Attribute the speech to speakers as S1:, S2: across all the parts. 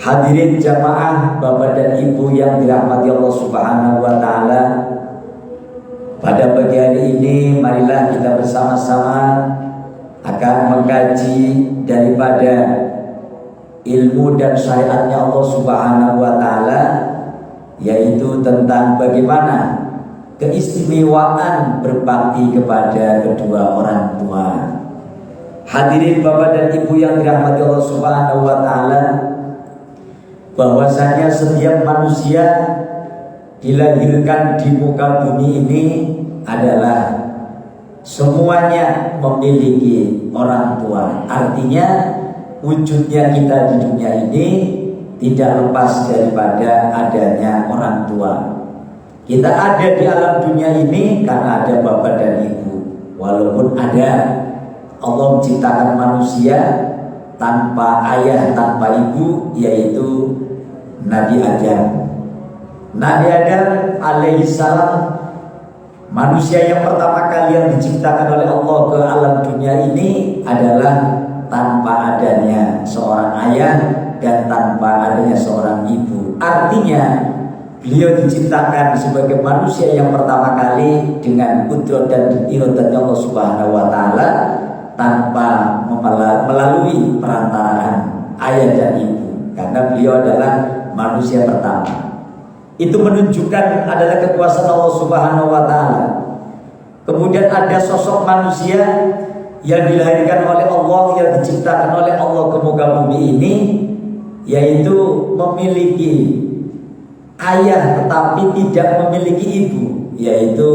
S1: Hadirin jamaah, Bapak dan Ibu yang dirahmati Allah Subhanahu wa taala. Pada pagi hari ini marilah kita bersama-sama akan mengkaji daripada ilmu dan syariatnya Allah Subhanahu wa taala, yaitu tentang bagaimana keistimewaan berbakti kepada kedua orang tua. Hadirin Bapak dan Ibu yang dirahmati Allah Subhanahu wa taala, bahwasanya setiap manusia dilahirkan di muka bumi ini adalah semuanya memiliki orang tua. Artinya wujudnya kita di dunia ini tidak lepas daripada adanya orang tua. Kita ada di alam dunia ini karena ada bapak dan ibu. Walaupun ada Allah menciptakan manusia tanpa ayah, tanpa ibu, yaitu Nabi Adam. Nabi Adam alaihissalam, manusia yang pertama kali yang diciptakan oleh Allah ke alam dunia ini adalah tanpa adanya seorang ayah dan tanpa adanya seorang ibu. Artinya beliau diciptakan sebagai manusia yang pertama kali dengan kudrat dan iradat Allah Subhanahu wa taala, tanpa melalui perantaraan ayah dan ibu, karena beliau adalah manusia pertama. Itu menunjukkan adalah kekuasaan Allah Subhanahu wa taala. Kemudian ada sosok manusia yang dilahirkan oleh Allah, yang diciptakan oleh Allah ke muka bumi ini, yaitu memiliki ayah tetapi tidak memiliki ibu, yaitu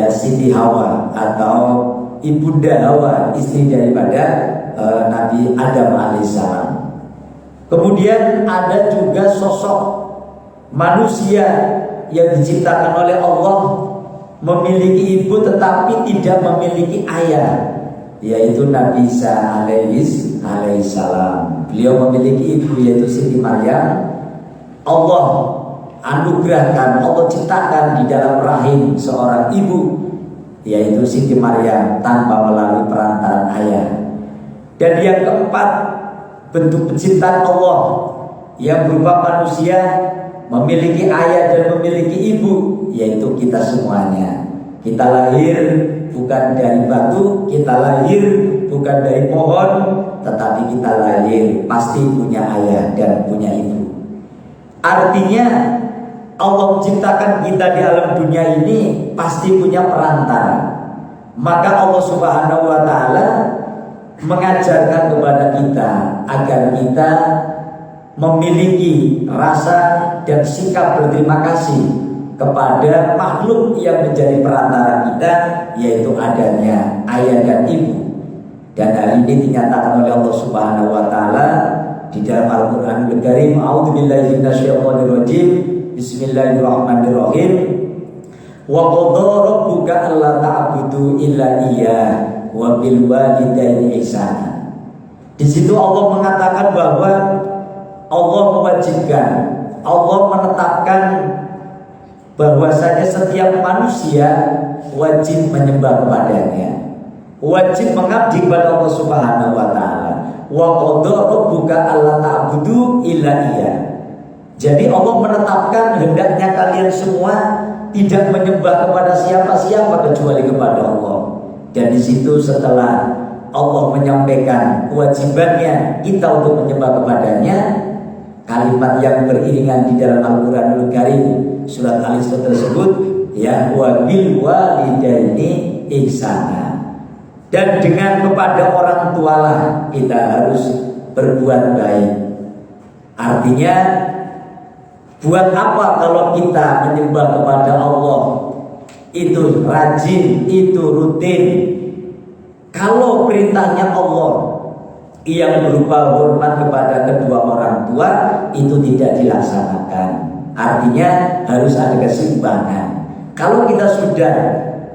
S1: Siti Hawa atau Ibunda Hawa, istri daripada Nabi Adam alaihissalam. Kemudian ada juga sosok manusia yang diciptakan oleh Allah memiliki ibu tetapi tidak memiliki ayah, yaitu Nabi Isa alaihissalam. Beliau memiliki ibu, yaitu Siti Maryam. Allah anugerahkan, Allah ciptakan di dalam rahim seorang ibu, yaitu Siti Maryam, tanpa melalui perantaraan ayah. Dan yang keempat, bentuk penciptaan Allah yang berupa manusia memiliki ayah dan memiliki ibu, yaitu kita semuanya. Kita lahir bukan dari batu, kita lahir bukan dari pohon, tetapi kita lahir pasti punya ayah dan punya ibu. Artinya Allah menciptakan kita di alam dunia ini pasti punya perantara. Maka Allah Subhanahu wa taala mengajarkan kepada kita agar kita memiliki rasa dan sikap berterima kasih kepada makhluk yang menjadi perantara kita, yaitu adanya ayah dan ibu. Dan hal ini dinyatakan oleh Allah Subhanahu wa taala di dalam Al-Qur'anul Karim. A'udzubillahi minasyaitonirrajim. Bismillahirrahmanirrahim. Wa qadha rabbuka alla ta'budu illa iyyah wa bil walidaini ihsana. Di situ Allah mengatakan bahwa Allah mewajibkan, Allah menetapkan bahwasanya setiap manusia wajib menyembah kepadanya, wajib mengabdi kepada Allah Subhanahu wa taala. Wa qadha rabbuka alla ta'budu illa iyyah. Jadi Allah menetapkan hendaknya kalian semua tidak menyembah kepada siapa-siapa kecuali kepada Allah. Dan di situ setelah Allah menyampaikan kewajibannya kita untuk menyembah kepadanya, kalimat yang beriringan di dalam Al-Qur'anul Karim surat Al-Isra tersebut, ya wa bil walidaini ihsana. Dan dengan kepada orang tualah kita harus berbuat baik. Artinya, buat apa kalau kita menyembah kepada Allah itu rajin, itu rutin, kalau perintahnya Allah yang berupa hormat kepada kedua orang tua itu tidak dilaksanakan? Artinya harus ada keseimbangan. Kalau kita sudah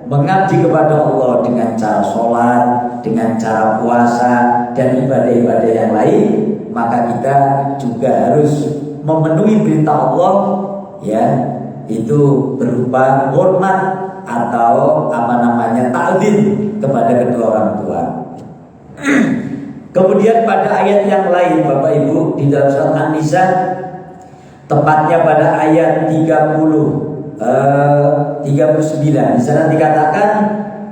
S1: mengabdi kepada Allah dengan cara sholat, dengan cara puasa dan ibadah-ibadah yang lain, maka kita juga harus memenuhi perintah Allah, ya, itu berupa hormat atau ta'zim kepada kedua orang tua. Kemudian pada ayat yang lain Bapak Ibu di dalam surat An-Nisa, tepatnya pada ayat 39 di sana dikatakan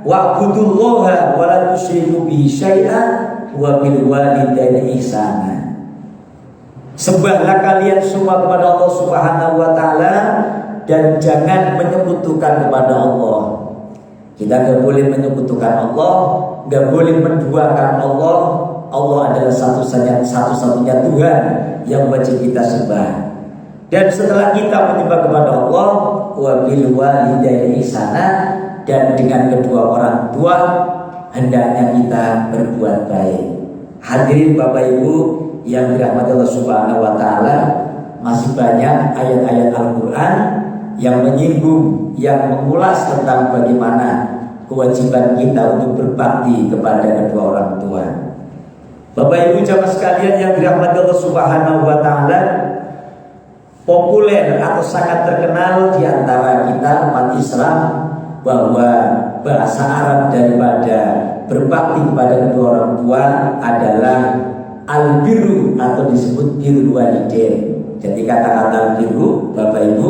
S1: wa'budullaha wa la tusyriku bihi syai'an wa bil walidaini ihsana. Sembahlah kalian semua kepada Allah Subhanahu wa taala dan jangan menyekutukan kepada Allah. Kita gak boleh menyekutukan Allah, gak boleh menduakan Allah. Allah adalah satu-satunya Tuhan yang wajib kita sembah. Dan setelah kita menyembah kepada Allah, wa bil walidaini ihsana, dan dengan kedua orang tua hendaknya kita berbuat baik. Hadirin Bapak Ibu yang dirahmati Allah Subhanahu wa taala, masih banyak ayat-ayat Al-Qur'an yang menyinggung, yang mengulas tentang bagaimana kewajiban kita untuk berbakti kepada kedua orang tua. Bapak Ibu jamaah sekalian yang dirahmati Allah Subhanahu wa taala, populer atau sangat terkenal di antara kita umat Islam bahwa bahasa Arab daripada berbakti kepada kedua orang tua adalah al-birru atau disebut birrul walidain. Jadi kata-kata birru Bapak Ibu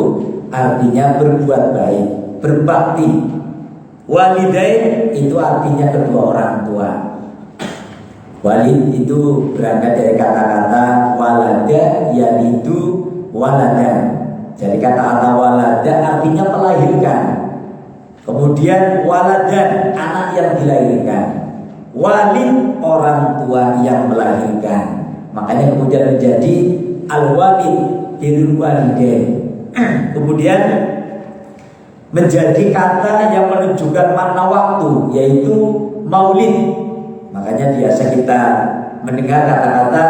S1: artinya berbuat baik, berbakti. Walidain itu artinya kedua orang tua. Walid itu berangkat dari kata-kata walada yalidu waladan. Jadi kata-kata walada artinya melahirkan. Kemudian waladan anak yang dilahirkan. Walid orang tua yang melahirkan. Makanya kemudian menjadi al-walid birrul walidain. Kemudian menjadi kata yang menunjukkan makna waktu, yaitu maulid. Makanya biasa kita mendengar kata-kata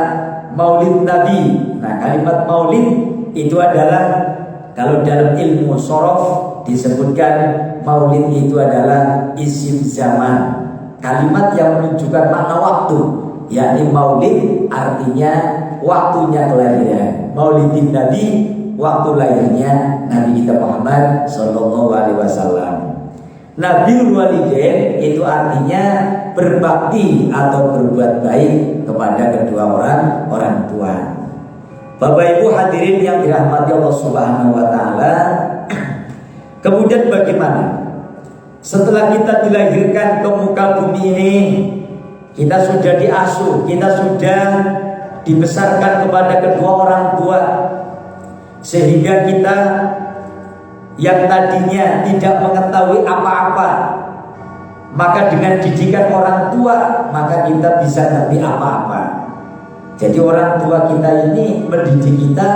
S1: maulid Nabi. Nah, kalimat maulid itu adalah, kalau dalam ilmu shorof disebutkan maulid itu adalah isim zaman, kalimat yang menunjukkan makna waktu, yakni maulid artinya waktunya kelahiran. Maulidin Nabi, waktu lahirnya Nabi kita Muhammad Sallallahu Alaihi Wasallam. Nabiul walidain itu artinya berbakti atau berbuat baik kepada kedua orang tua. Bapak Ibu hadirin yang dirahmati Allah Subhanahu wa taala, kemudian bagaimana setelah kita dilahirkan ke muka bumi ini, kita sudah diasuh, kita sudah dibesarkan kepada kedua orang tua, sehingga kita yang tadinya tidak mengetahui apa-apa, maka dengan didikan orang tua maka kita bisa ngerti apa-apa. Jadi orang tua kita ini mendidik kita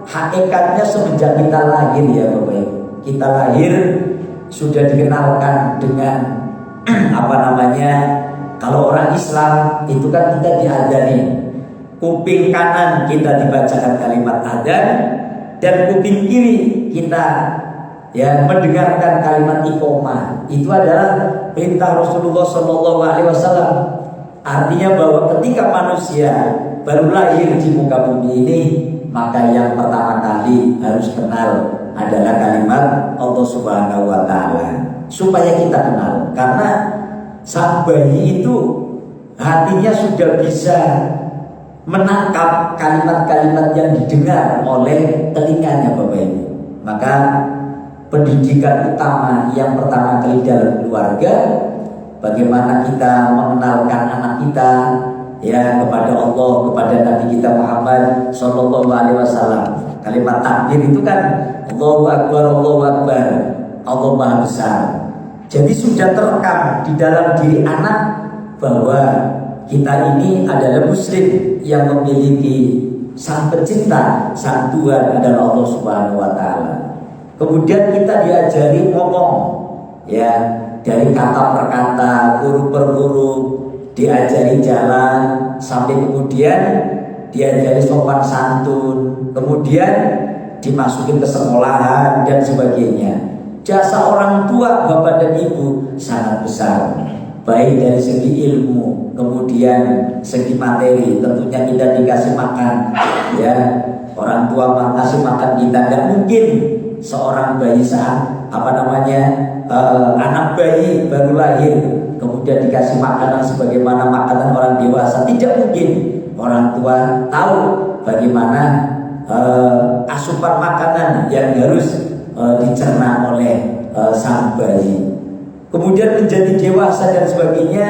S1: hakikatnya semenjak kita lahir ya Bapak Ibu. Kita lahir sudah dikenalkan dengan kalau orang Islam itu kan kita diajari kuping kanan kita dibacakan kalimat adzan, dan kuping kiri kita mendengarkan kalimat iqomah. Itu adalah perintah Rasulullah Shallallahu Alaihi Wasallam. Artinya bahwa ketika manusia baru lahir di muka bumi ini, maka yang pertama kali harus kenal adalah kalimat Allah Subhanahu Wa Taala, supaya kita kenal. Karena sang bayi itu hatinya sudah bisa menangkap kalimat-kalimat yang didengar oleh telinganya Bapak Ibu. Maka pendidikan utama yang pertama kali dalam keluarga, bagaimana kita mengenalkan anak kita kepada Allah, kepada Nabi kita Muhammad Sallallahu Alaihi Wasallam. Kalimat takbir itu kan Allahu Akbar, Allahu Akbar, Allah Maha Besar. Jadi sudah terekam di dalam diri anak bahwa kita ini adalah muslim yang memiliki sang pencipta, sang Tuhan adalah Allah Subhanahu Wa Taala. Kemudian kita diajari ngomong, dari kata per kata, huruf per huruf, diajari jalan, sampai kemudian diajari sopan santun, kemudian dimasukin ke sekolahan dan sebagainya. Jasa orang tua, bapak dan ibu sangat besar, baik dari segi ilmu, kemudian segi materi. Tentunya kita dikasih makan, orang tua kasih makan kita, nggak mungkin seorang bayi saat anak bayi baru lahir kemudian dikasih makanan sebagaimana makanan orang dewasa. Tidak mungkin orang tua tahu bagaimana asupan makanan yang harus dicerna oleh sang bayi. Kemudian menjadi dewasa dan sebagainya,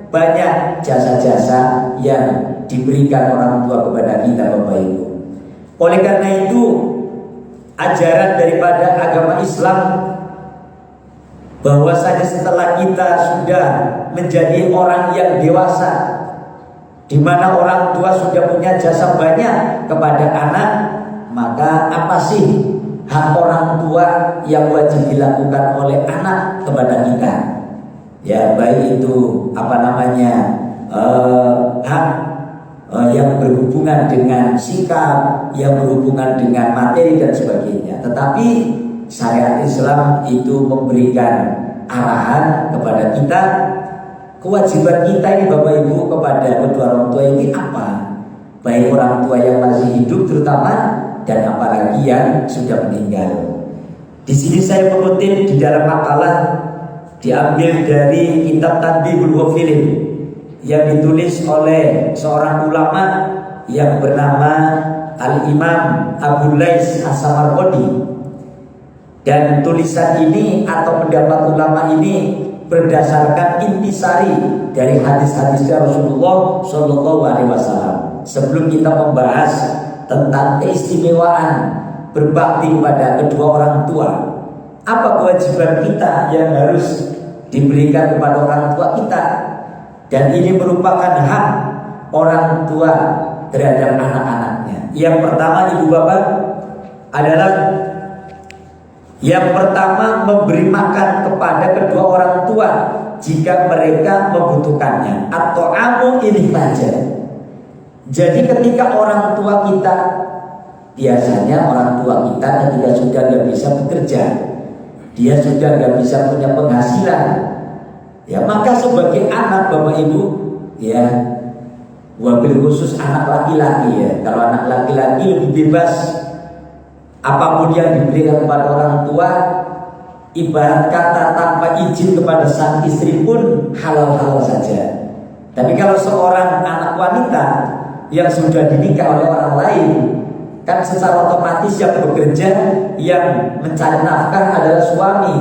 S1: banyak jasa-jasa yang diberikan orang tua kepada kita, Bapak Ibu. Oleh karena itu, ajaran daripada agama Islam bahwasanya setelah kita sudah menjadi orang yang dewasa, di mana orang tua sudah punya jasa banyak kepada anak, maka apa sih hak orang tua yang wajib dilakukan oleh anak kepada kita? Ya, baik itu hak yang berhubungan dengan sikap, yang berhubungan dengan materi dan sebagainya. Tetapi syariat Islam itu memberikan arahan kepada kita, kewajiban kita ini Bapak Ibu kepada kedua orang tua ini apa? Baik orang tua yang masih hidup terutama, dan apalagi yang sudah meninggal. Di sini saya mengutip di dalam makalah diambil dari kitab Tanbihul Ghafilin yang ditulis oleh seorang ulama yang bernama Al-Imam Abu Lais As-Samarqandi. Dan tulisan ini atau pendapat ulama ini berdasarkan intisari dari hadis-hadis Rasulullah Shallallahu Alaihi Wasallam. Sebelum kita membahas tentang keistimewaan berbakti kepada kedua orang tua, apa kewajiban kita yang harus diberikan kepada orang tua kita, dan ini merupakan hak orang tua terhadap anak-anaknya. Yang pertama, ibu bapak, adalah yang pertama memberi makan kepada kedua orang tua jika mereka membutuhkannya. Atau amu ini saja. Jadi ketika orang tua kita, biasanya orang tua kita ketika sudah nggak bisa bekerja, dia sudah nggak bisa punya penghasilan, ya maka sebagai anak Bapak Ibu, ya wabil khusus anak laki-laki ya, kalau anak laki-laki lebih bebas, apapun yang diberikan kepada orang tua, ibarat kata tanpa izin kepada sang istri pun halal-halal saja. Tapi kalau seorang anak wanita yang sudah dinikah oleh orang lain, kan secara otomatis yang bekerja, yang mencari nafkah adalah suami.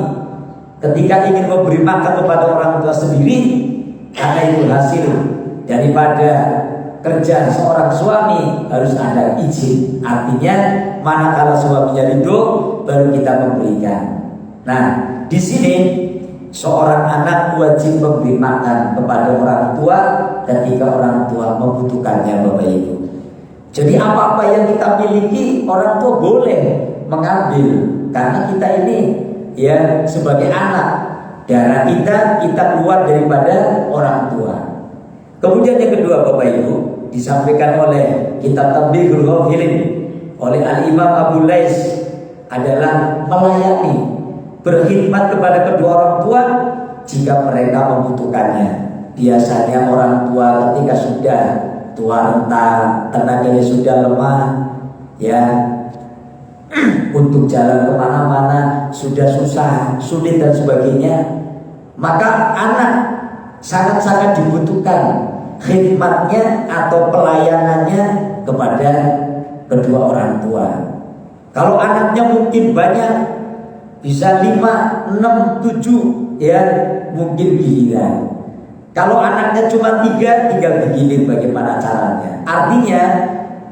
S1: Ketika ingin memberi makan kepada orang tua sendiri, karena itu hasil daripada kerja seorang suami, harus ada izin. Artinya manakala suaminya ridho, baru kita memberikan. Nah, di sini seorang anak wajib memberi makan kepada orang tua ketika orang tua membutuhkannya, Bapak Ibu. Jadi apa-apa yang kita miliki, orang tua boleh mengambil, karena kita ini ya sebagai anak, darah kita keluar daripada orang tua. Kemudian yang kedua Bapak Ibu, disampaikan oleh kitab Tanbihul Ghafilin oleh Al-Imam Abu Lais, adalah melayani, berkhidmat kepada kedua orang tua jika mereka membutuhkannya. Biasanya orang tua ketika sudah tua renta, tenaganya sudah lemah, ya untuk jalan kemana-mana sudah susah, sulit dan sebagainya, maka anak sangat-sangat dibutuhkan khidmatnya atau pelayanannya kepada kedua orang tua. Kalau anaknya mungkin banyak, bisa 5, 6, 7, ya mungkin giliran. Kalau anaknya cuma 3, tinggal digilir bagaimana caranya. Artinya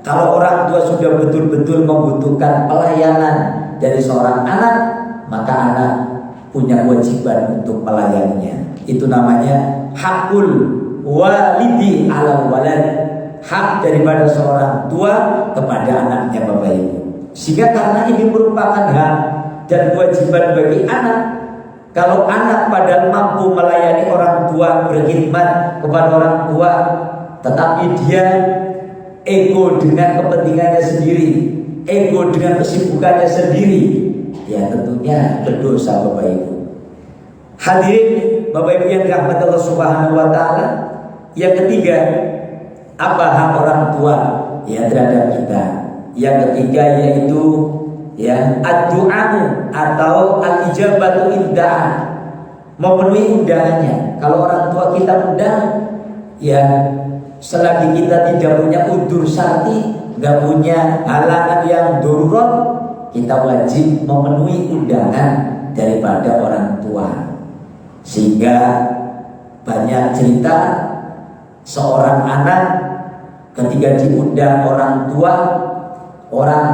S1: kalau orang tua sudah betul-betul membutuhkan pelayanan dari seorang anak, maka anak punya kewajiban untuk melayaninya. Itu namanya hakul walidi ala walad, hak daripada seorang tua kepada anaknya, Bapak Ibu. Sehingga karena ini merupakan hak dan kewajiban bagi anak, kalau anak padahal mampu melayani orang tua, berkhidmat kepada orang tua, tetapi dia ego dengan kepentingannya sendiri, ego dengan kesibukannya sendiri, ya tentunya berdosa, Bapak Ibu. Hadirin Bapak Ibu yang dirahmati Allah Subhanahu wa taala, yang ketiga, apa hak orang tua ya terhadap kita? Yang ketiga yaitu ya ad-du'a'u atau al-ijabatu inda'a, memenuhi undangannya. Kalau orang tua kita undang, ya selagi kita tidak punya udzur syar'i, nggak punya halangan yang darurat, kita wajib memenuhi undangan daripada orang tua. Sehingga banyak cerita seorang anak ketika diundang orang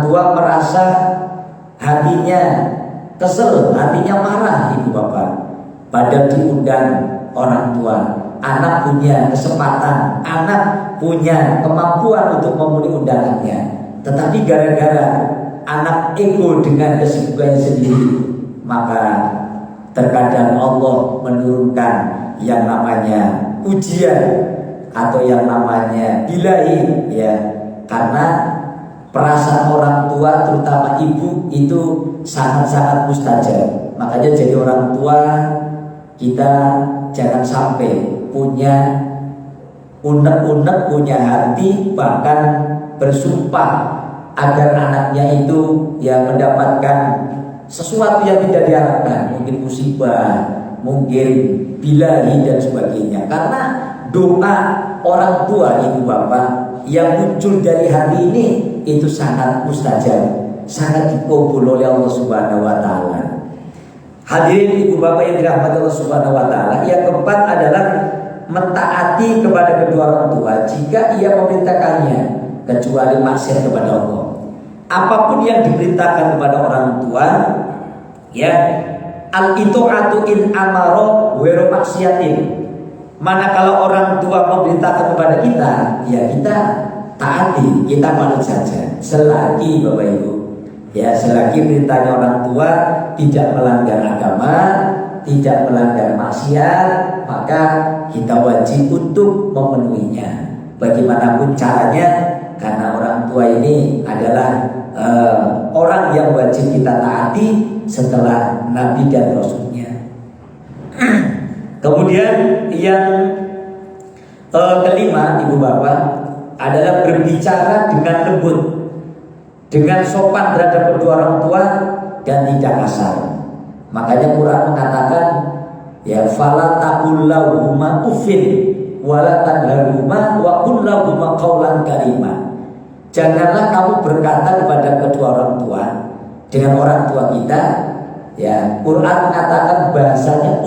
S1: tua merasa hatinya kesel, hatinya marah ibu bapak. Pada diundang orang tua, anak punya kesempatan, anak punya kemampuan untuk memenuhi undangannya, tetapi gara-gara anak ego dengan kesibukannya sendiri, maka terkadang Allah menurunkan yang namanya ujian atau yang namanya bilahi, ya, karena perasaan orang tua terutama ibu itu sangat-sangat mustajab. Makanya jadi orang tua kita jangan sampai punya unek-unek, punya hati, bahkan bersumpah agar anaknya itu ya mendapatkan sesuatu yang tidak diharapkan, mungkin musibah, mungkin bilahi dan sebagainya. Karena doa orang tua ibu bapak yang muncul dari hati ini itu sangat mustajab, sangat dikabul oleh Allah Subhanahu wa taala. Hadirin ibu bapak yang dirahmati Allah Subhanahu wa taala, yang keempat adalah mentaati kepada kedua orang tua jika ia memerintahkannya, kecuali maksiat kepada Allah. Apapun yang diperintahkan kepada orang tua, ya, al-itu'atu in amaro wero maksiatin. Manakala orang tua memerintahkan kepada kita, ya kita taati, kita manut saja. Selagi Bapak Ibu, ya selagi perintahnya orang tua tidak melanggar agama, tidak melanggar maksiat, maka kita wajib untuk memenuhinya. Bagaimanapun caranya, karena orang tua ini adalah orang yang wajib kita taati setelah Nabi dan Rasulnya. Kemudian yang kelima ibu bapak adalah berbicara dengan lembut, dengan sopan terhadap kedua orang tua dan tidak kasar. Makanya Quran mengatakan, ya fala taqul lahuma uffin wala tanharhuma wa qul lahuma qaulan karima. Janganlah kamu berkata kepada kedua orang tua, dengan orang tua kita, ya Quran mengatakan bahasanya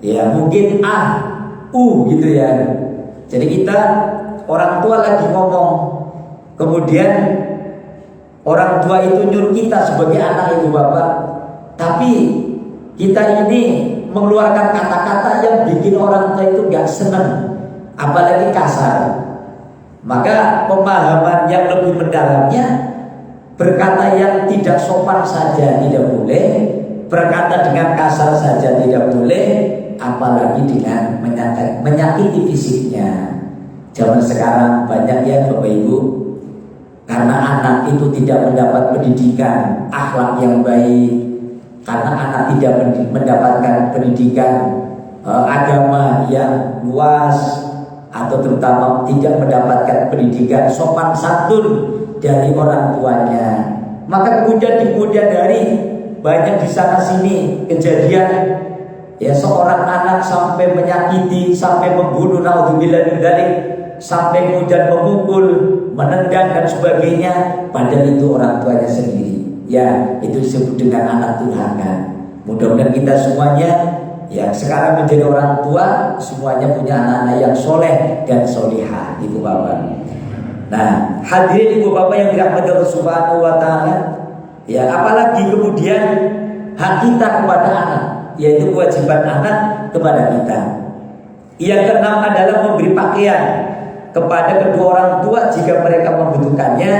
S1: ya mungkin gitu ya. Jadi kita orang tua lagi ngomong, kemudian orang tua itu nyuruh kita sebagai anak ibu bapak, tapi kita ini mengeluarkan kata-kata yang bikin orang tua itu gak senang, apalagi kasar. Maka pemahaman yang lebih mendalamnya, berkata yang tidak sopan saja tidak boleh, berkata dengan kasar saja tidak boleh, apalagi dengan menyakiti fisiknya. Zaman sekarang banyak ya Bapak Ibu, karena anak itu tidak mendapat pendidikan akhlak yang baik, karena anak tidak mendapatkan pendidikan agama yang luas, atau terutama tidak mendapatkan pendidikan sopan santun dari orang tuanya, maka kemudian hari banyak di sana sini kejadian, ya seorang anak sampai menyakiti, sampai membunuh, naudzubillah min dzalik, sampai kemudian memukul, menendang dan sebagainya, padahal itu orang tuanya sendiri. Ya, itu disebut dengan anak durhaka. Mudah-mudahan kita semuanya, ya sekarang menjadi orang tua, semuanya punya anak-anak yang soleh dan solihah, ibu bapak. Nah, hadirin ibu bapak yang dirahmati Allah Subhanahu wa taala, ya apalagi kemudian hak kita kepada anak, yaitu kewajiban anak kepada kita. Yang keenam adalah memberi pakaian kepada kedua orang tua jika mereka membutuhkannya,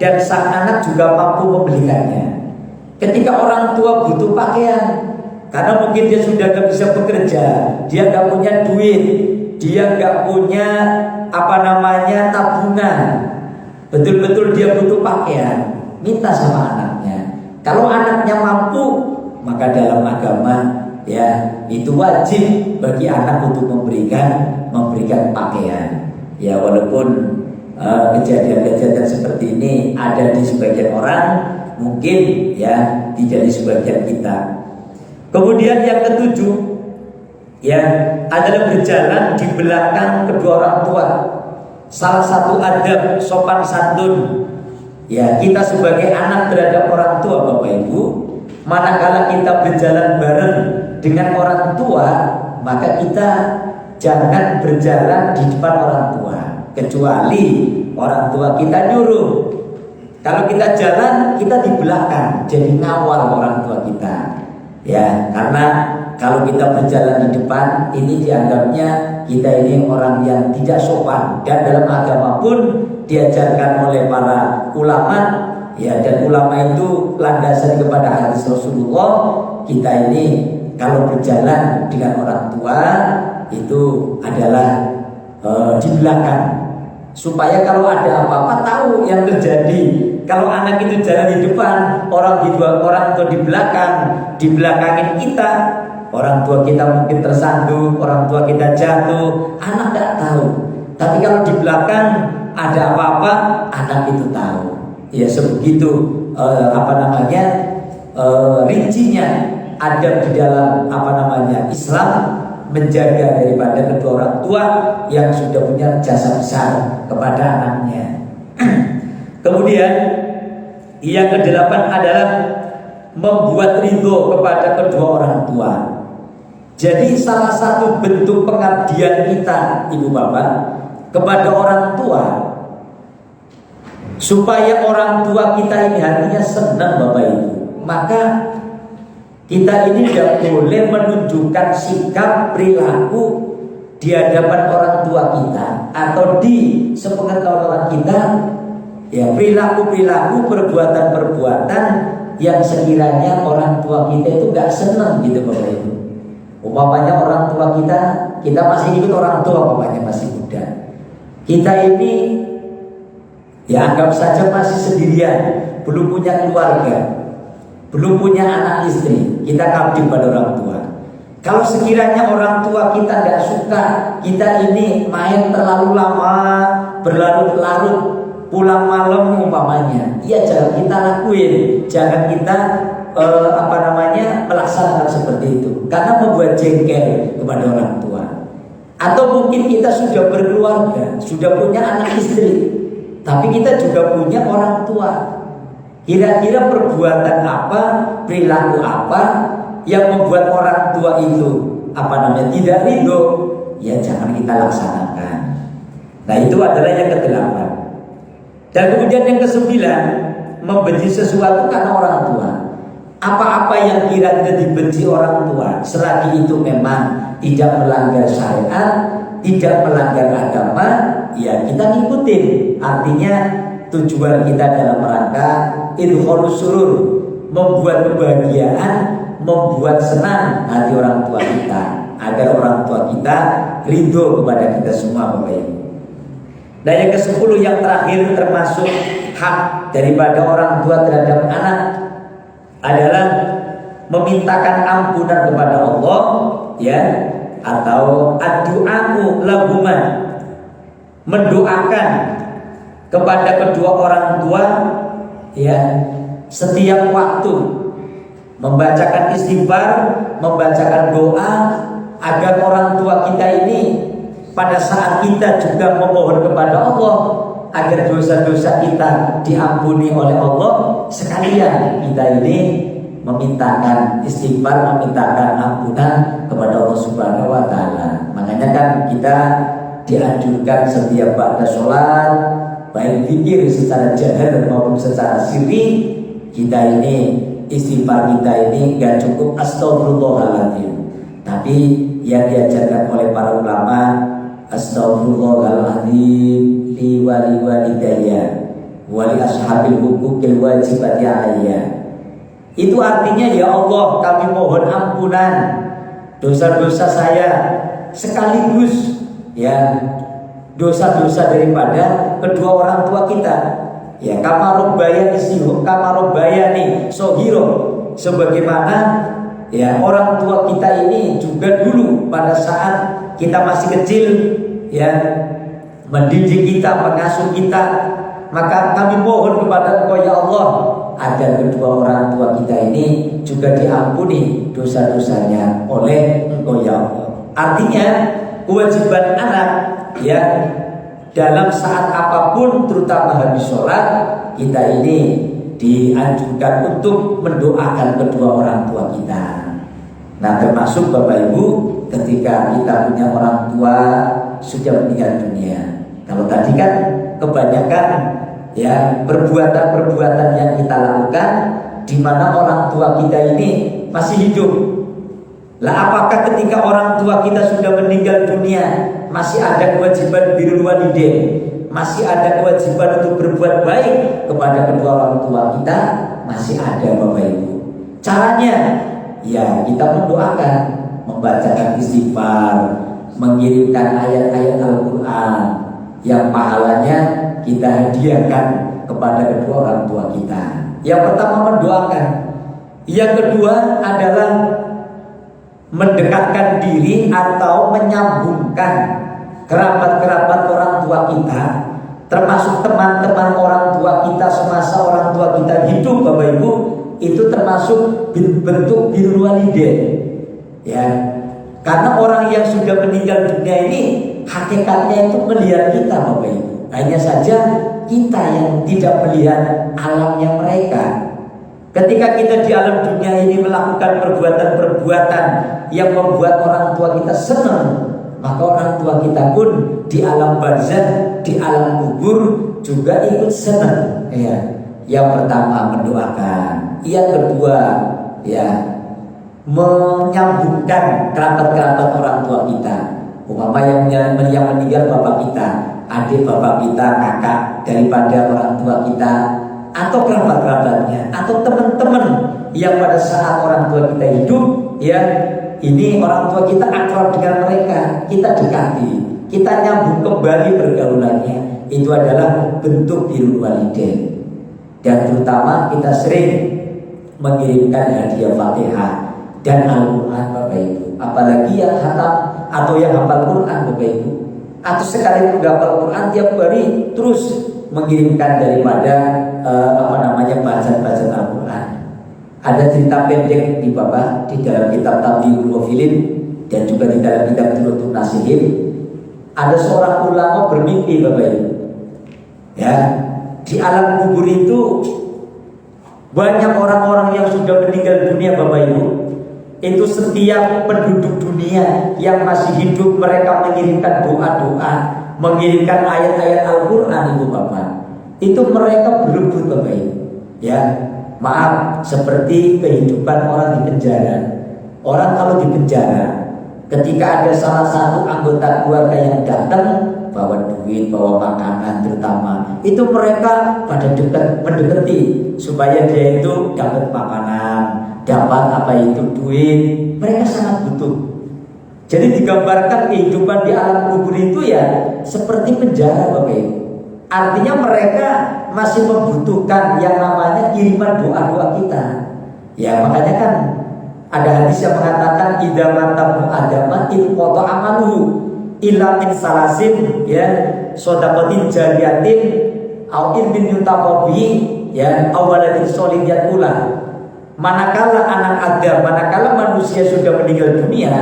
S1: dan sang anak juga mampu membelikannya. Ketika orang tua butuh pakaian, karena mungkin dia sudah gak bisa bekerja, dia gak punya duit, dia gak punya tabungan, betul-betul dia butuh pakaian, minta sama anaknya. Kalau anaknya mampu, maka dalam agama, ya itu wajib bagi anak untuk memberikan pakaian. Ya walaupun kejadian-kejadian seperti ini ada di sebagian orang, mungkin ya tidak di sebagian kita. Kemudian yang ketujuh ya adalah berjalan di belakang kedua orang tua. Salah satu adab sopan santun ya kita sebagai anak terhadap orang tua Bapak Ibu, manakala kita berjalan bareng dengan orang tua, maka kita jangan berjalan di depan orang tua, kecuali orang tua kita nyuruh. Kalau kita jalan, kita di belakang, jadi ngawal orang tua kita. Ya, karena kalau kita berjalan di depan, ini dianggapnya kita ini orang yang tidak sopan. Dan dalam agama pun diajarkan oleh para ulama, ya, dan ulama itu landasan kepada hadis Rasulullah. Kita ini kalau berjalan dengan orang tua itu adalah di belakang, supaya kalau ada apa-apa tahu yang terjadi. Kalau anak itu jalan di depan, orang tua di belakang, di belakangin kita, orang tua kita mungkin tersandung, orang tua kita jatuh, anak tidak tahu. Tapi kalau di belakang ada apa-apa, anak itu tahu. Ya sebegitu rincinya ada di dalam Islam menjaga daripada kedua orang tua yang sudah punya jasa besar kepada anaknya. Kemudian yang kedelapan adalah membuat ridho kepada kedua orang tua. Jadi salah satu bentuk pengabdian kita, ibu bapak, kepada orang tua, supaya orang tua kita ini hatinya senang bapak ibu, maka kita ini tidak boleh menunjukkan sikap perilaku di hadapan orang tua kita atau di sepengetahuan orang kita, ya perilaku-perilaku, perbuatan-perbuatan yang sekiranya orang tua kita itu gak senang gitu bapak ibu. Umpamanya orang tua kita masih ikut orang tua, umpamanya masih muda, kita ini ya anggap saja masih sendirian, belum punya keluarga, belum punya anak istri, kita ngabdi pada orang tua. Kalau sekiranya orang tua kita tidak suka kita ini main terlalu lama, berlarut-larut, pulang malam umpamanya, ya jangan kita lakuin, jangan kita melaksanakan seperti itu, karena membuat jengkel kepada orang tua. Atau mungkin kita sudah berkeluarga, sudah punya anak istri, tapi kita juga punya orang tua. Kira-kira perbuatan apa, perilaku apa yang membuat orang tua itu tidak ridho, ya jangan kita laksanakan. Nah itu adalah yang kedelapan. Dan kemudian yang kesembilan, membenci sesuatu karena orang tua. Apa-apa yang kira-kira dibenci orang tua, selagi itu memang tidak melanggar syariat, tidak melanggar agama, ya kita ngikutin. Artinya tujuan kita dalam rangka idkhalus surur, membuat kebahagiaan, membuat senang hati orang tua kita, agar orang tua kita ridho kepada kita semua Bapak Ibu. Dan yang ke-10 yang terakhir termasuk hak daripada orang tua terhadap anak adalah memintakan ampunan kepada Allah, ya, atau ad-du'a'u lahuma, mendoakan kepada kedua orang tua, ya, setiap waktu, membacakan istighfar, membacakan doa agar orang tua kita ini pada saat kita juga memohon kepada Allah agar dosa-dosa kita diampuni oleh Allah, sekalian kita ini memintakan istighfar, memintakan ampunan kepada Allah Subhanahu wa taala. Makanya kan kita dianjurkan setiap ba'da sholat, baik zikir secara jahar maupun secara sirri, kita ini istighfar kita ini gak cukup astagfirullahaladzim, tapi yang diajarkan oleh para ulama, astagfirullahaladzim li wali walidayya wali ashabil hukukil wajibati alayya. Itu artinya, ya Allah, kami mohon ampunan dosa-dosa saya, sekaligus ya dosa-dosa daripada kedua orang tua kita. Ya, kama robbayani sohiro, sebagaimana ya orang tua kita ini juga dulu pada saat kita masih kecil, ya, mendidik kita, mengasuh kita. Maka kami mohon kepada Engkau ya Allah agar kedua orang tua kita ini juga diampuni dosa-dosanya oleh Engkau ya Allah. Artinya kewajiban anak ya dalam saat apapun, terutama habis sholat, kita ini dianjurkan untuk mendoakan kedua orang tua kita. Nah, termasuk Bapak Ibu, ketika kita punya orang tua sudah meninggal dunia. Kalau tadi kan kebanyakan ya perbuatan-perbuatan yang kita lakukan di mana orang tua kita ini masih hidup. Lah, apakah ketika orang tua kita sudah meninggal dunia masih ada kewajiban birrul walidain, masih ada kewajiban untuk berbuat baik kepada kedua orang tua kita? Masih ada Bapak Ibu. Caranya ya kita mendoakan, membacakan istighfar, mengirimkan ayat-ayat Al-Quran yang pahalanya kita hadiahkan kepada kedua orang tua kita. Yang pertama mendoakan, yang kedua adalah mendekatkan diri atau menyambungkan kerabat-kerabat orang tua kita, termasuk teman-teman orang tua kita semasa orang tua kita hidup Bapak Ibu. Itu termasuk bentuk birrul walidain ya. Karena orang yang sudah meninggal dunia ini hakikatnya itu melihat kita Bapak Ibu. Hanya saja kita yang tidak melihat alamnya mereka. Ketika kita di alam dunia ini melakukan perbuatan-perbuatan yang membuat orang tua kita senang, maka orang tua kita pun di alam barzakh, di alam kubur juga ikut senang ya. Yang pertama mendoakan, yang kedua ya menyambungkan kerabat-kerabat orang tua kita. Umpama yang meninggal bapak kita, adik bapak kita, kakak daripada orang tua kita, atau kerabat-kerabatnya, atau teman-teman yang pada saat orang tua kita hidup ya, ini orang tua kita akrab dengan mereka, kita dekati, kita nyambung kembali pergaulannya. Itu adalah bentuk birrul walidain. Dan terutama kita sering mengirimkan hadiah Fatihah dan Al-Quran Bapak Ibu. Apalagi yang khatam atau yang hafal Quran Bapak Ibu, atau sekalipun hafal Quran tiap hari terus mengirimkan daripada bacaan Al-Quran. Ada cerita pendek di Bapak di dalam kitab Tabiul Wafilin dan juga di dalam kitab Turutul Nasihin. Ada seorang ulama bermimpi Bapak Ibu ya, di alam kubur itu banyak orang-orang yang sudah meninggal dunia Bapak Ibu. Itu setiap penduduk dunia yang masih hidup, mereka mengirimkan doa-doa, mengirimkan ayat-ayat Al-Quran Ibu Bapak. Itu mereka berebut Bapak Ibu ya. Maaf, seperti kehidupan orang di penjara. Orang kalau di penjara, ketika ada salah satu anggota keluarga yang datang bawa duit, bawa makanan terutama, itu mereka pada mendekati supaya dia itu dapat makanan, dapat apa itu duit. Mereka sangat butuh. Jadi digambarkan kehidupan di alam kubur itu ya seperti penjara Bapak Ibu. Artinya mereka masih membutuhkan yang namanya kiriman doa-doa kita. Ya makanya kan ada hadis yang mengatakan idza mata adama in qata amaluhu illa min salasin ya, shadaqatin jariyatin au ilmin yutaqabi ya, awaladin solidat pula. Manakala anak Adam, manakala manusia sudah meninggal dunia,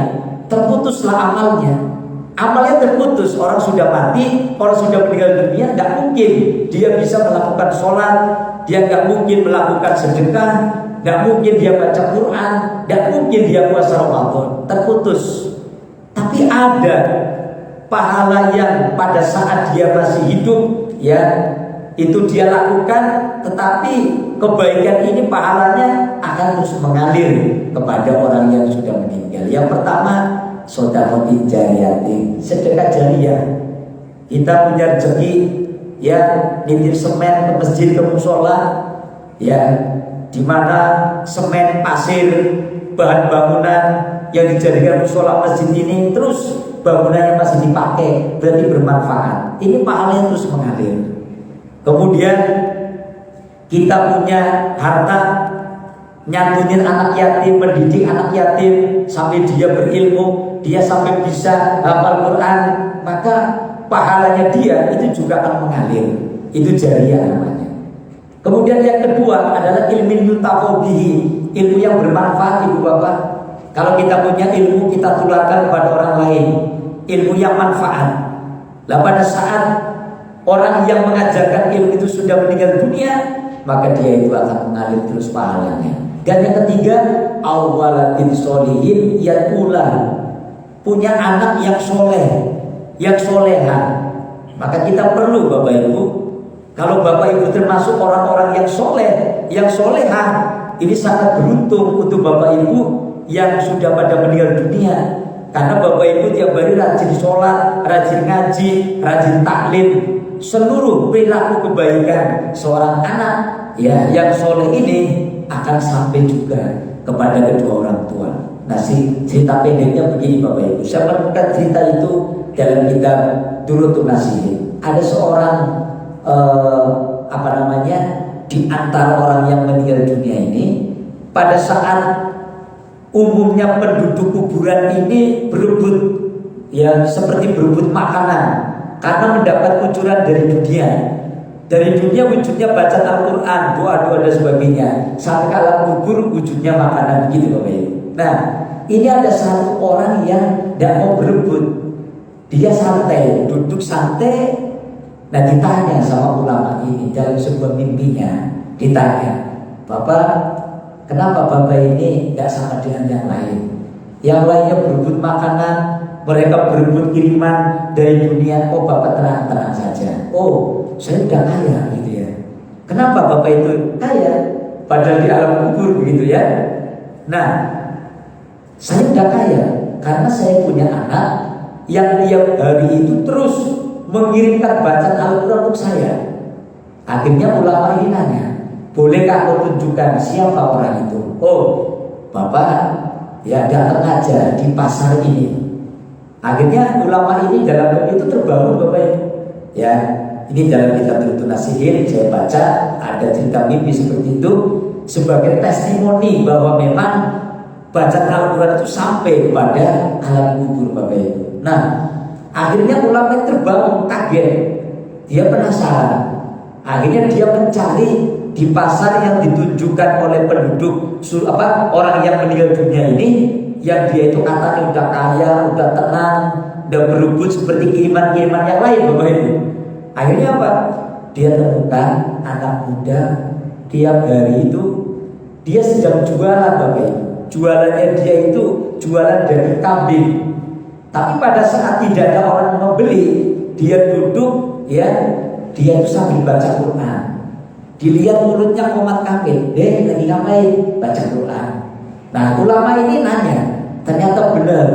S1: terputuslah amalnya. Amalnya terputus, orang sudah mati, orang sudah meninggal dunia, tidak mungkin dia bisa melakukan sholat, dia nggak mungkin melakukan sedekah, nggak mungkin dia baca Quran, nggak mungkin dia puasa Ramadan, terputus. Tapi ada pahala yang pada saat dia masih hidup, ya itu dia lakukan, tetapi kebaikan ini pahalanya akan terus mengalir kepada orang yang sudah meninggal. Yang pertama, shadaqatin jariyatin, sedekah jariyah. Kita punya rezeki ya, nitip semen ke masjid, ke musola ya, di mana semen, pasir, bahan bangunan yang dijadikan musola masjid ini terus bangunannya masih dipakai, berarti bermanfaat. Ini pahalanya terus mengalir. Kemudian kita punya harta, nyantunin anak yatim, mendidik anak yatim sampai dia berilmu, dia sampai bisa hafal Quran, maka pahalanya dia itu juga akan mengalir. Itu jariyah namanya. Kemudian yang kedua adalah ilmu yutaqabihi, ilmu yang bermanfaat Ibu Bapak. Kalau kita punya ilmu kita tularkan kepada orang lain, ilmu yang manfaat. Lah pada saat orang yang mengajarkan ilmu itu sudah meninggal dunia, maka dia itu akan mengalir terus pahalanya. Dan yang ketiga, awwaladin sholihin yatulah, punya anak yang soleh, yang soleha. Maka kita perlu Bapak Ibu, kalau Bapak Ibu termasuk orang-orang yang soleh, yang soleha, ini sangat beruntung untuk Bapak Ibu yang sudah pada meninggal dunia. Karena Bapak Ibu tiap hari rajin sholat, rajin ngaji, rajin taklim, seluruh perilaku kebaikan seorang anak ya yang soleh ini akan sampai juga kepada kedua orang tua. Nah, cerita pendeknya begini Bapak Ibu. Saya menemukan cerita itu dalam kitab Durratun Nasihin. Ada seorang di antara orang yang meninggal dunia ini, pada saat umumnya penduduk kuburan ini berebut, ya seperti berebut makanan karena mendapat kucuran dari dunia. Dari dunia wujudnya baca Al-Quran, doa-doa dan sebagainya. Sampai ke alam kubur wujudnya makanan, begitu Bapak Ibu. Nah, ini ada satu orang yang tidak mau berebut. Dia santai, duduk santai. Nah, ditanya sama ulama ini dalam sebuah mimpinya, ditanya, Bapak, kenapa Bapak ini gak sama dengan yang lain? Yang lainnya berebut makanan, mereka berebut kiriman dari dunia. Oh, Bapak tenang-tenang saja. Oh, saya udah kaya gitu ya. Kenapa Bapak itu kaya? Padahal di alam kubur begitu ya. Nah, saya udah kaya karena saya punya anak yang tiap hari itu terus mengirimkan bacaan Al-Quran untuk saya. Akhirnya ulama ini nanya, bolehkah aku tunjukkan siapa orang itu? Oh, Bapak ya datang aja di pasar ini. Akhirnya ulama ini dalam itu terbangun Bapak Ibu. Ya, ini dalam kitab Durratun Nasihin saya baca ada cerita mimpi seperti itu sebagai testimoni bahwa memang bacaan Al-Quran itu sampai kepada alam kubur Bapak Ibu. Nah, akhirnya ulama terbangun kaget, dia penasaran. Akhirnya dia mencari di pasar yang ditunjukkan oleh penduduk orang yang meninggal dunia ini, yang dia itu katanya udah kaya, udah tenang, udah berebut seperti kiriman-kiriman yang lain Bapak Ibu. Akhirnya apa? Dia temukan anak muda tiap hari itu dia sedang jualan Bapak Ibu. Jualannya dia itu jualan dari kambing. Tapi pada saat tidak ada orang yang membeli, dia duduk ya, dia itu sambil baca Quran. Dilihat mulutnya komat kambing, lagi ngapain? Baca Quran. Nah, ulama ini nanya, ternyata benar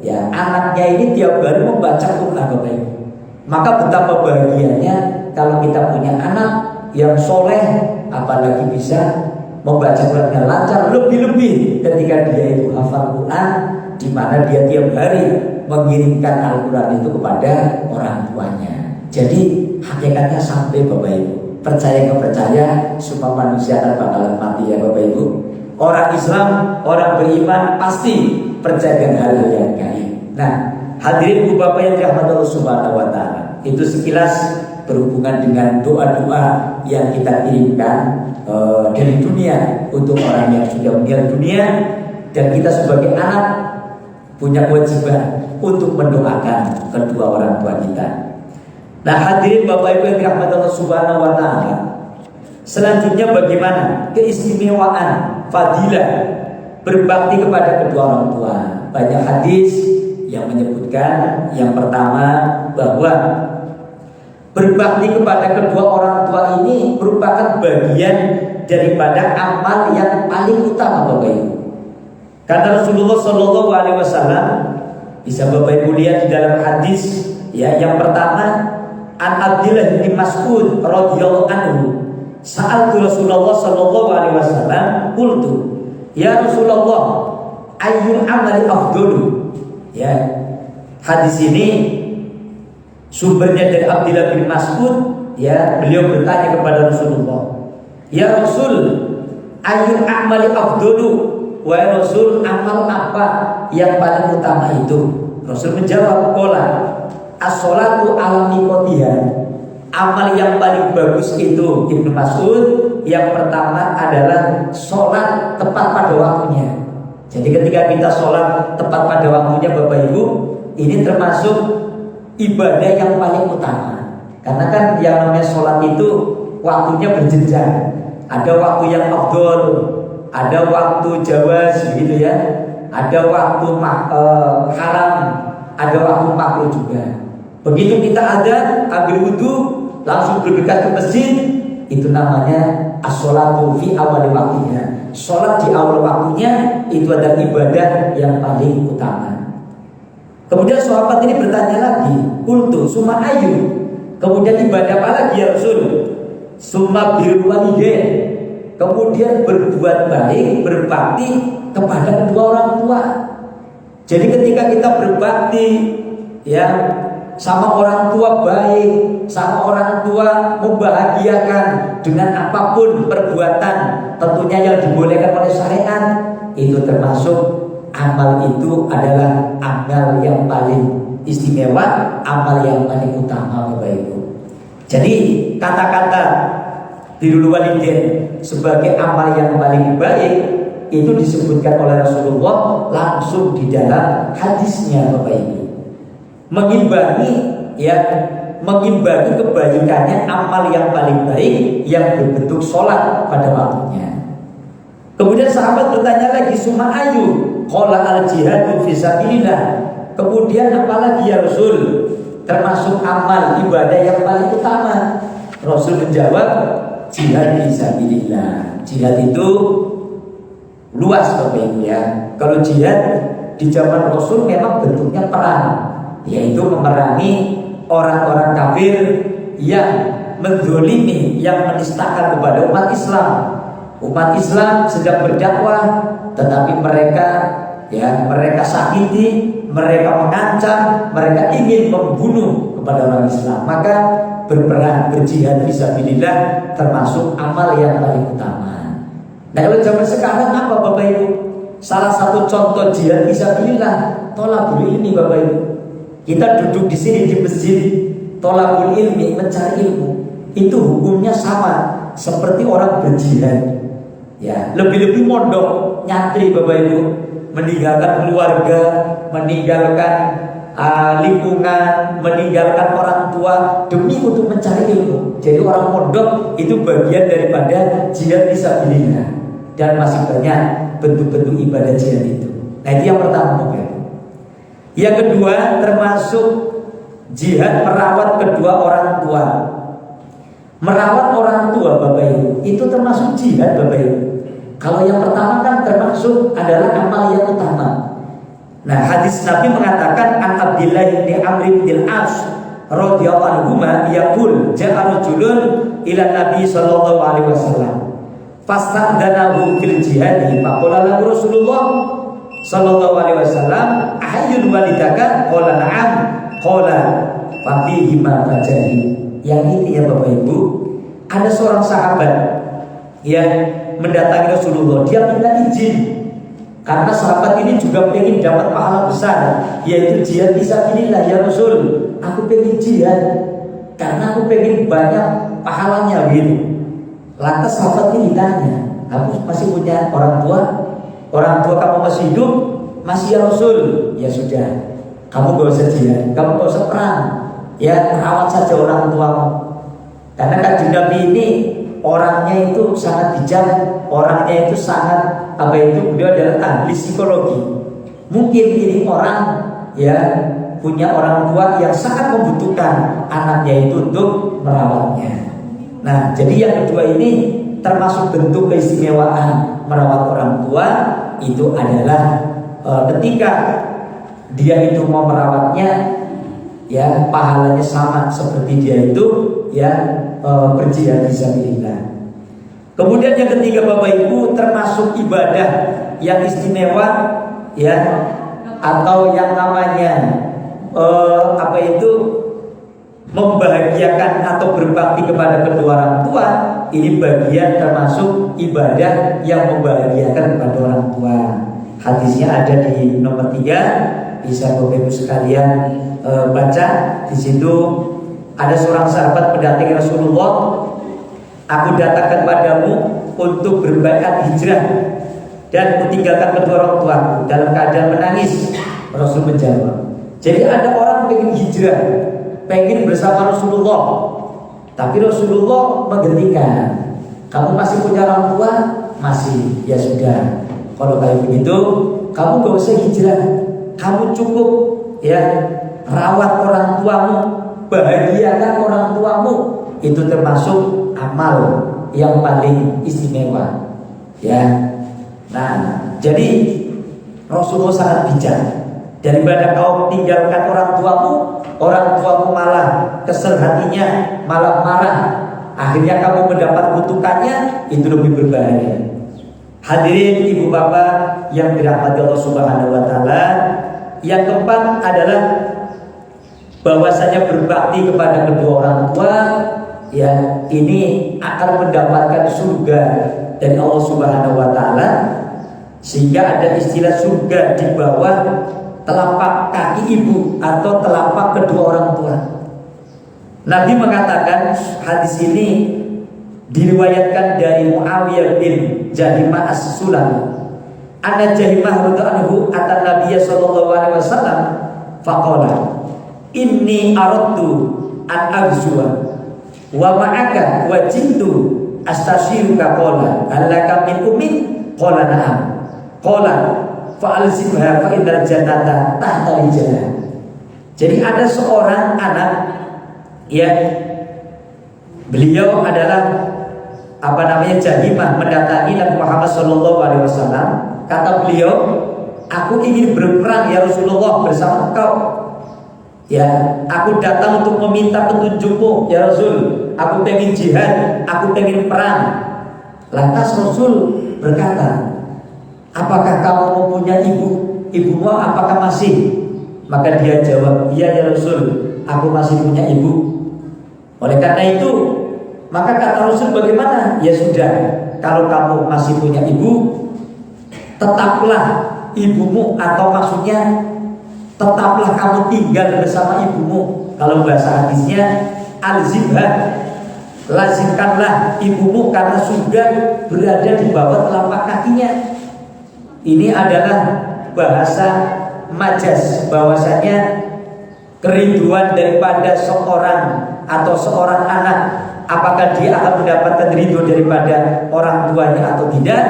S1: ya, anaknya ini tiap hari membaca Quran Bapak Ibu. Maka betapa bahagianya kalau kita punya anak yang soleh, apalagi bisa membaca Qurannya lancar, lebih-lebih ketika dia itu hafal Quran, di mana dia tiap hari mengirimkan Al-Quran itu kepada orang tuanya. Jadi hakikatnya sampai Bapak Ibu. Percaya nggak percaya, semua manusia akan bakalan mati ya Bapak Ibu. Orang Islam, orang beriman pasti percaya dengan hal yang gaib. Nah, hadirin Ibu Bapak yang dirahmati Allah Subhanahu wa taala, itu sekilas berhubungan dengan doa-doa yang kita kirimkan dari dunia untuk orang yang sudah meninggal dunia, dan kita sebagai anak punya kewajiban untuk mendoakan kedua orang tua kita. Nah, hadirin Bapak Ibu yang dirahmati Allah Subhanahu wa taala, selanjutnya bagaimana keistimewaan fadilah berbakti kepada kedua orang tua. Banyak hadis yang menyebutkan yang pertama bahwa berbakti kepada kedua orang tua ini merupakan bagian daripada amal yang paling utama Bapak Ibu. Kata Rasulullah Shallallahu Alaihi Wasallam, bisa Bapak Ibu lihat di dalam hadis ya, yang pertama, An Abdillah bin Mas'ud radhiyallahu anhu, sa'altu Rasulullah Shallallahu Alaihi Wasallam, qultu ya Rasulullah, ayyul amali afdalu. Ya, hadis ini sumbernya dari Abdillah bin Mas'ud. Ya, beliau bertanya kepada Rasulullah, ya Rasul, ayyul amali afdalu, wahai Rasul, amal apa yang paling utama itu? Rasul menjawab, qala as-sholatu ala miqatiha, amal yang paling bagus itu Ibnu Mas'ud, yang pertama adalah sholat tepat pada waktunya. Jadi ketika kita sholat tepat pada waktunya Bapak Ibu, ini termasuk ibadah yang paling utama. Karena kan yang namanya sholat itu waktunya berjenjang. Ada waktu yang afdol, ada waktu jawaz gitu ya, ada waktu haram, ada waktu makruh juga. Begitu kita ada ambil wudu langsung bergegas ke masjid, itu namanya as-sholatu fi awal waktunya. Sholat di awal waktunya itu adalah ibadah yang paling utama. Kemudian sahabat ini bertanya lagi, qultu summa ayu, kemudian ibadah apa lagi ya Rasul? Summa birrul walidain, kemudian berbuat baik, berbakti kepada kedua orang tua. Jadi ketika kita berbakti ya sama orang tua baik, sama orang tua membahagiakan dengan apapun perbuatan tentunya yang dibolehkan oleh syariat, itu termasuk amal itu adalah amal yang paling istimewa, amal yang paling utama Bapak Ibu. Jadi kata-kata birrul walidain sebagai amal yang paling baik itu disebutkan oleh Rasulullah langsung di dalam hadisnya Bapak Ibu. Mengimbangi kebaikannya amal yang paling baik yang berbentuk sholat pada waktunya. Kemudian sahabat bertanya lagi, summa ayu, qala al jihadu fisabilillah, kemudian apalagi ya Rasul termasuk amal ibadah yang paling utama? Rasul menjawab, jihad fisabilillah. Jihad itu luas Bapak Ibu ya. Kalau jihad di zaman Rasul memang bentuknya perang, yaitu memerangi orang-orang kafir yang menzalimi, yang menistakan kepada umat Islam. Umat Islam sedang berdakwah, tetapi mereka sakiti, mereka mengancam, mereka ingin membunuh kepada orang Islam. Maka berperang, berjihad fisabilillah termasuk amal yang paling utama. Nah kalau zaman sekarang apa Bapak Ibu? Salah satu contoh jihad fisabilillah thalabul ilmi Bapak Ibu. Kita duduk di sini di masjid, thalabul ilmi, mencari ilmu, itu hukumnya sama seperti orang berjihad. Ya, lebih-lebih mondok, nyantri Bapak Ibu, meninggalkan keluarga, meninggalkan lingkungan, meninggalkan orang tua demi untuk mencari ilmu. Jadi orang mondok itu bagian daripada jihad fisabilillah, dan masih banyak bentuk-bentuk ibadah jihad itu. Nah itu yang pertama Bapak Ibu. Yang kedua termasuk jihad merawat kedua orang tua. Merawat orang tua Bapak Ibu itu termasuk jihad Bapak Ibu. Kalau yang pertama kan termasuk adalah amal yang utama. Nah hadis Nabi mengatakan an Abdillah bin Amr bin Al-As radhiyallahu anhu yaqul ja'a rajulun ila Nabi sallallahu alaihi wasallam fasta'danahu fil jihad faqala lahu Rasulullah sallallahu alaihi wasallam ahayyul walidaka qala na'am qala fafihi ma fajari. Yang ini ya Bapak Ibu, ada seorang sahabat yang mendatangi Rasulullah, dia minta izin karena sahabat ini juga pengen dapat pahala besar, yaitu jihad fisabilillah. Ya Rasul, aku pengen jihad karena aku pengen banyak pahalanya gitu. Lantas sahabat ini ditanya, kamu masih punya orang tua? Orang tua kamu masih hidup? Masih ya Rasul. Ya sudah, kamu gak usah jihad, kamu gak usah perang, ya rawat saja orang tuamu. Karena Kanjeng Nabi ini orangnya itu sangat bijak, orangnya itu sangat beliau adalah ahli psikologi. Mungkin ini orang ya punya orang tua yang sangat membutuhkan anaknya itu untuk merawatnya. Nah, jadi yang kedua ini termasuk bentuk keistimewaan merawat orang tua itu adalah ketika dia itu mau merawatnya, ya pahalanya sama seperti dia itu ya berjihad fisabilillah. Kemudian yang ketiga Bapak Ibu termasuk ibadah yang istimewa ya, atau yang namanya membahagiakan atau berbakti kepada kedua orang tua. Ini bagian termasuk ibadah yang membahagiakan kepada orang tua. Hadisnya ada di nomor 3, bisa Bapak Ibu sekalian baca di situ. ada seorang sahabat mendatangi Rasulullah, aku datangkan padamu untuk berbaikat hijrah dan meninggalkan kedua orang tuaku dalam keadaan menangis. Rasul menjawab, jadi ada orang pengen hijrah, pengen bersama Rasulullah, tapi Rasulullah menghentikan. Kamu masih punya orang tua? Masih. Ya sudah, kalau kayak begitu kamu gak usah hijrah. Kamu cukup ya rawat orang tuamu, bahagiakan orang tuamu. Itu termasuk amal yang paling istimewa. Ya. Nah, jadi Rasulullah sangat bijak. Daripada kau tinggalkan orang tuamu malah kesel hatinya, malah marah, akhirnya kamu mendapat kutukannya, itu lebih berbahaya. Hadirin ibu bapak yang dirahmati Allah Subhanahu wa taala, yang keempat adalah bahwasanya berbakti kepada kedua orang tua ya ini akan mendapatkan surga dari Allah Subhanahu wa taala, sehingga ada istilah surga di bawah telapak kaki ibu atau telapak kedua orang tua. Nabi mengatakan, hadis ini diriwayatkan dari Muawiyah bin Jahimah as-Sulami. Anna Jahimah radhiyallahu anhu atan Nabiy sallallahu alaihi wasallam faqala inni aradtu an aghzuwa wa ma'aka wa jintu astashiruka qala alaka min ummin qala na'am qala fa'alzimha fa innal jannata tahta rijlah. Jadi ada seorang anak ya, beliau adalah Jahimah mendatangi Nabi Muhammad SAW. Kata beliau, aku ingin berperang ya Rasulullah bersama engkau. Ya, aku datang untuk meminta petunjukmu ya Rasul. Aku pengen jihad, aku pengen perang. Lantas Rasul berkata, apakah kamu mempunyai ibu? Ibumu apakah masih? Maka dia jawab, iya ya Rasul, aku masih punya ibu. Oleh karena itu, maka kata Rasul bagaimana? Ya sudah, kalau kamu masih punya ibu, tetaplah ibumu, atau maksudnya tetaplah kamu tinggal bersama ibumu. Kalau bahasa hadisnya alzimha, lazimkanlah ibumu karena surga berada di bawah telapak kakinya. Ini adalah bahasa majas, bahwasanya kerinduan daripada seorang atau seorang anak, apakah dia akan mendapatkan ridho daripada orang tuanya atau tidak,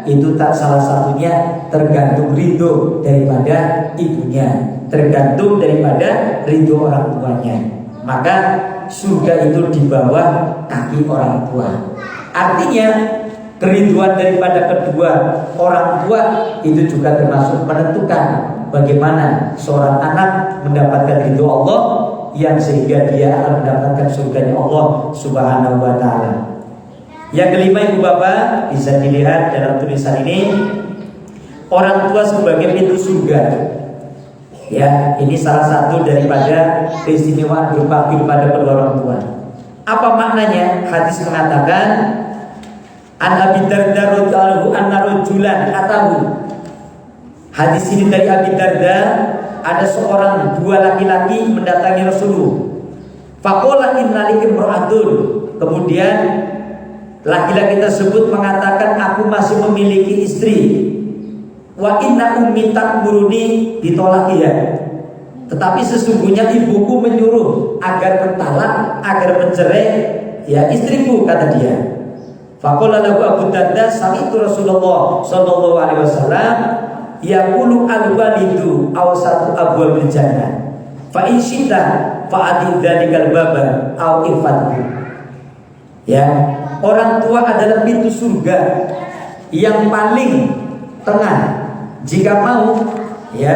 S1: itu tak salah satunya tergantung ridho daripada ibunya, tergantung daripada ridho orang tuanya. Maka surga itu di bawah kaki orang tua. Artinya kerinduan daripada kedua orang tua itu juga termasuk menentukan bagaimana seorang anak mendapatkan ridho Allah, yang sehingga dia akan mendapatkan surganya Allah Subhanahu wa taala. Yang kelima ibu bapak, bisa dilihat dalam tulisan ini, orang tua sebagai pintu surga. Ya, ini salah satu daripada keistimewaan berbakti kepada kedua orang tua. Apa maknanya? Hadis mengatakan, An Abi Darda radhiyallahu anhu rajulan atahu. Hadis ini dari Abi Darda, ada seorang dua laki-laki mendatangi Rasulullah. Faqala innalika imra'atun. Kemudian laki-laki tersebut mengatakan, aku masih memiliki istri. Wa inna ummi ta'muruni bitolaqiha. Tetapi sesungguhnya ibuku menyuruh agar bertalak, agar mencerai ya istriku, kata dia. Faqala lahu Abu Darda sami'tu Rasulullah sallallahu alaihi wasallam yaqulu al-walidu awsatu abwabil jannah fa in syi'ta fa'ati dzalikal baba aw ifadhu. Ya, orang tua adalah pintu surga yang paling tengah. Jika mau, ya,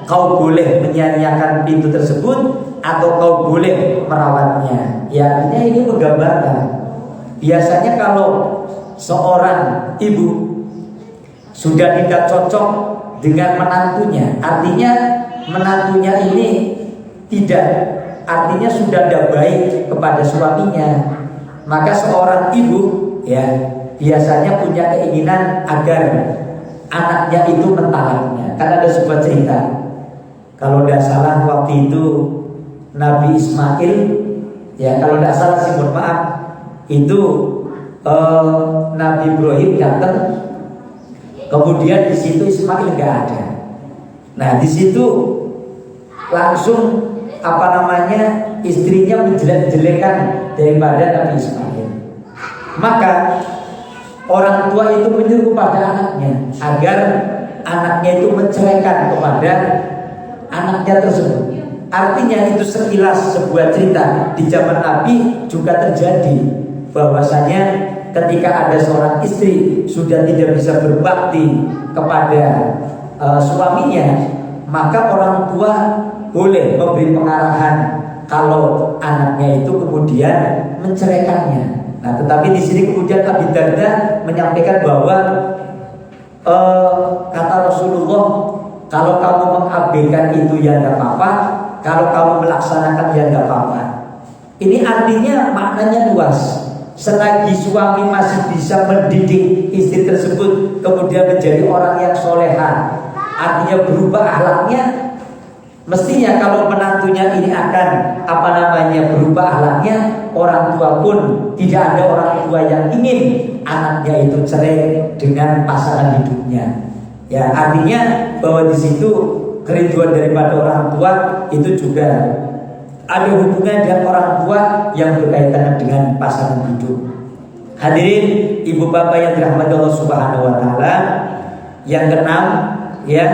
S1: kau boleh menyia-nyiakan pintu tersebut atau kau boleh merawatnya. Ya, artinya ini menggambarkan biasanya kalau seorang ibu sudah tidak cocok dengan menantunya, artinya menantunya ini tidak, artinya sudah tidak baik kepada suaminya, maka seorang ibu ya biasanya punya keinginan agar anaknya itu mentalaknya. Karena ada sebuah cerita, kalau tidak salah waktu itu Nabi Ismail Ya kalau tidak salah sih, mohon maaf, itu Nabi Ibrahim datang, kemudian di situ Ismail nggak ada. Nah di situ langsung istrinya menjelek-jelekan daripada Nabi Ismail. Maka orang tua itu menyuruh pada anaknya agar anaknya itu menceraikan kepada anaknya tersebut. Artinya itu sekilas sebuah cerita di zaman Nabi juga terjadi, bahwasanya ketika ada seorang istri sudah tidak bisa berbakti kepada suaminya, maka orang tua boleh memberi pengarahan kalau anaknya itu kemudian menceraikannya. Nah, tetapi di sini kemudian Abi Darda menyampaikan bahwa kata Rasulullah, kalau kamu mengabaikan itu ya nggak apa-apa, kalau kamu melaksanakan ya nggak apa-apa. Ini artinya maknanya luas. Selagi suami masih bisa mendidik istri tersebut kemudian menjadi orang yang soleha, artinya berubah akhlaknya, mestinya kalau menantunya ini akan berubah akhlaknya, orang tua pun tidak ada orang tua yang ingin anaknya itu cerai dengan pasangan hidupnya. Ya, artinya bahwa di situ kerinduan daripada orang tua itu juga ada hubungan dengan orang tua yang berkaitan dengan pasangan hidup. Hadirin ibu bapak yang dirahmati Allah Subhanahu wa taala, yang keenam ya,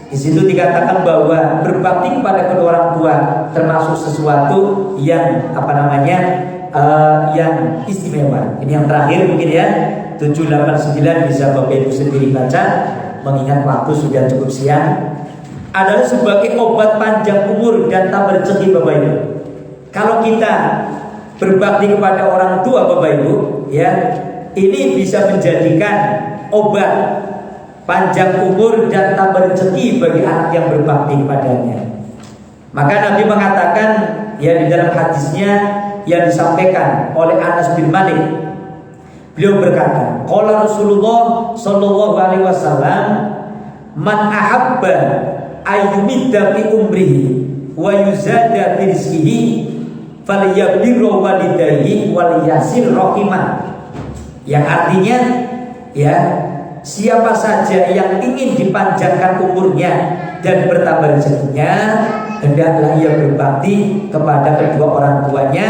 S1: di situ dikatakan bahwa berbakti kepada kedua orang tua termasuk sesuatu yang yang istimewa. Ini yang terakhir mungkin ya, 789 bisa Bapak Ibu sendiri baca, mengingat waktu sudah cukup siang. Adalah sebagai obat panjang umur dan tak rezeki Bapak Ibu. Kalau kita berbakti kepada orang tua Bapak Ibu ya, ini bisa menjadikan obat panjang umur dan tambah rezeki bagi anak yang berbakti kepadanya. Maka Nabi mengatakan ya di dalam hadisnya yang disampaikan oleh Anas bin Malik, beliau berkata, qala Rasulullah sallallahu alaihi wasallam, man ahabba ayyumidda fi umrihi wa yuzada fi rizqihi falyabirru walidayhi wal yasir rahimah. Yang artinya ya, siapa saja yang ingin dipanjangkan umurnya dan bertambah rezekinya, hendaklah ia berbakti kepada kedua orang tuanya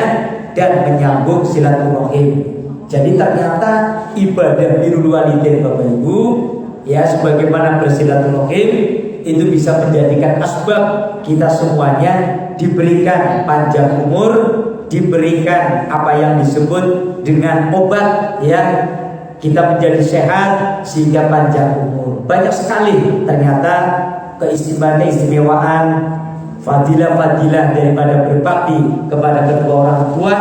S1: dan menyambung silaturahim. Jadi ternyata ibadah birrul walidain Bapak Ibu ya, sebagaimana bersilaturahim itu bisa menjadikan asbab kita semuanya diberikan panjang umur, diberikan apa yang disebut dengan obat ya, kita menjadi sehat sehingga panjang umur. Banyak sekali ternyata keistimewaan fadilah-fadilah daripada berbakti kepada kedua orang tua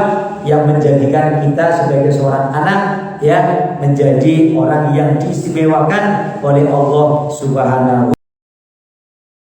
S1: yang menjadikan kita sebagai seorang anak ya menjadi orang yang diistimewakan oleh Allah Subhanahu